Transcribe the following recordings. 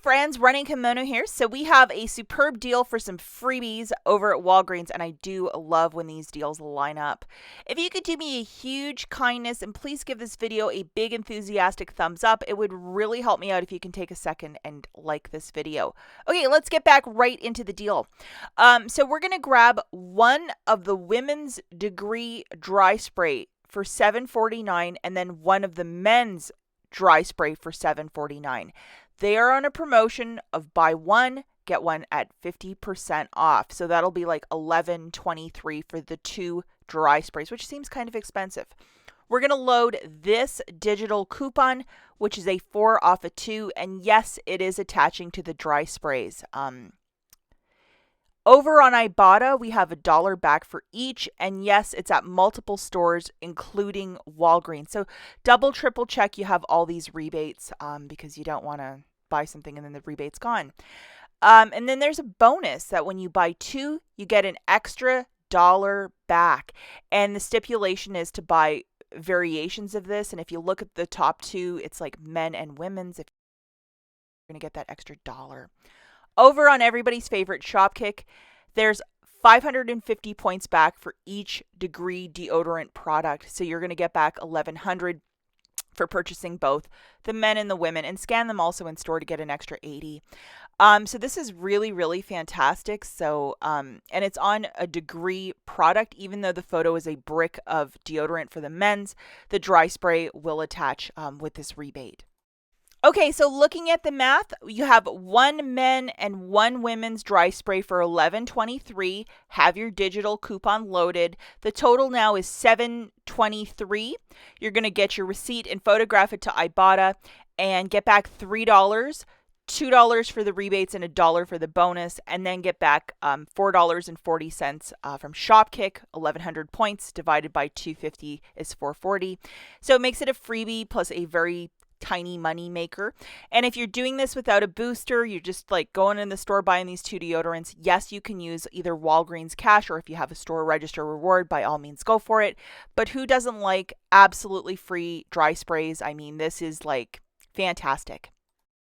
friends, Running Kimono here. So we have a superb deal for some freebies over at Walgreens, and I do love when these deals line up. If you could do me a huge kindness and please give this video a big enthusiastic thumbs up, it would really help me out if you can take a second and like this video. Okay, let's get back right into the deal. So we're going to grab one of the women's degree dry spray for $7.49 and then one of the men's dry spray for $7.49. They are on a promotion of buy one, get one at 50% off. So that'll be like $11.23 for the two dry sprays, which seems kind of expensive. We're going to load this digital coupon, which is a 4 off a 2. And yes, it is attaching to the dry sprays. Over on IBOTTA, we have $1 back for each. And yes, it's at multiple stores, including Walgreens. So double, triple check you have all these rebates because you don't want to buy something and then the rebate's gone. And then there's a bonus that when you buy two, you get an extra $1 back. And the stipulation is to buy variations of this. And if you look at the top two, it's like men and women's. If you're going to get that extra $1. Over on everybody's favorite Shopkick, there's 550 points back for each degree deodorant product. So you're going to get back 1,100 for purchasing both the men and the women, and scan them also in store to get an extra 80. So this is really, really fantastic. So, and it's on a degree product, even though the photo is a brick of deodorant for the men's, the dry spray will attach with this rebate. Okay, so looking at the math, you have one men and one women's dry spray for $11.23. Have your digital coupon loaded. The total now is $7.23. You're going to get your receipt and photograph it to IBOTTA and get back $3, $2 for the rebates and $1 for the bonus, and then get back $4.40 from Shopkick. 1,100 points divided by 250 is $4.40. So it makes it a freebie plus a very tiny money maker. And if you're doing this without a booster, you're just like going in the store buying these two deodorants, yes, you can use either Walgreens cash, or if you have a store register reward, by all means go for it. But who doesn't like absolutely free dry sprays? I mean, this is like fantastic.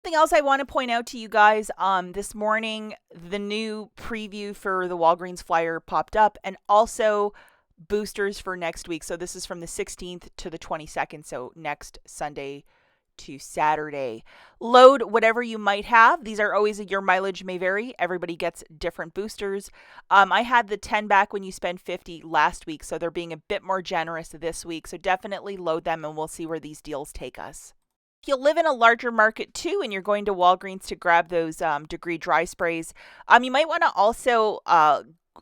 Something else I want to point out to you guys, this morning the new preview for the Walgreens flyer popped up, and also boosters for next week. So this is from the 16th to the 22nd, so next Sunday to Saturday. Load whatever you might have. These are always, your mileage may vary. Everybody gets different boosters. I had the 10 back when you spend 50 last week, so they're being a bit more generous this week. So definitely load them and we'll see where these deals take us. If you live in a larger market too and you're going to Walgreens to grab those degree dry sprays, you might want to also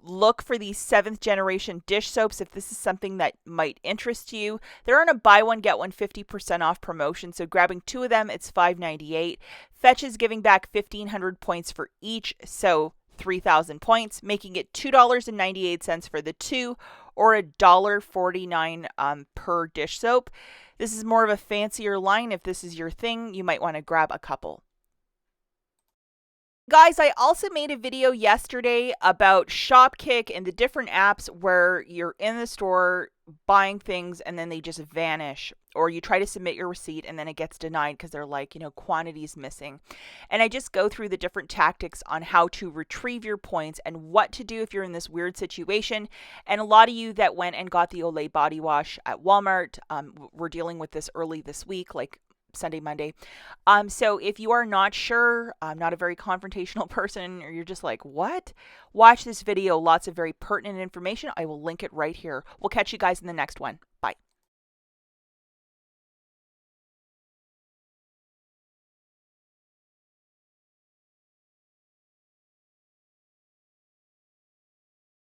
look for these 7th generation dish soaps if this is something that might interest you. They're on a buy one get one 50% off promotion, so grabbing two of them, it's $5.98. Fetch is giving back 1,500 points for each, so 3,000 points, making it $2.98 for the two, or $1.49 per dish soap. This is more of a fancier line. If this is your thing, you might want to grab a couple. Guys, I also made a video yesterday about Shopkick and the different apps where you're in the store buying things and then they just vanish, or you try to submit your receipt and then it gets denied because they're like, quantity's missing. And I just go through the different tactics on how to retrieve your points and what to do if you're in this weird situation. And a lot of you that went and got the Olay body wash at Walmart, were dealing with this early this week, like Sunday, Monday. So if you are not sure, I'm not a very confrontational person, or you're just like, what? Watch this video. Lots of very pertinent information. I will link it right here. We'll catch you guys in the next one. Bye.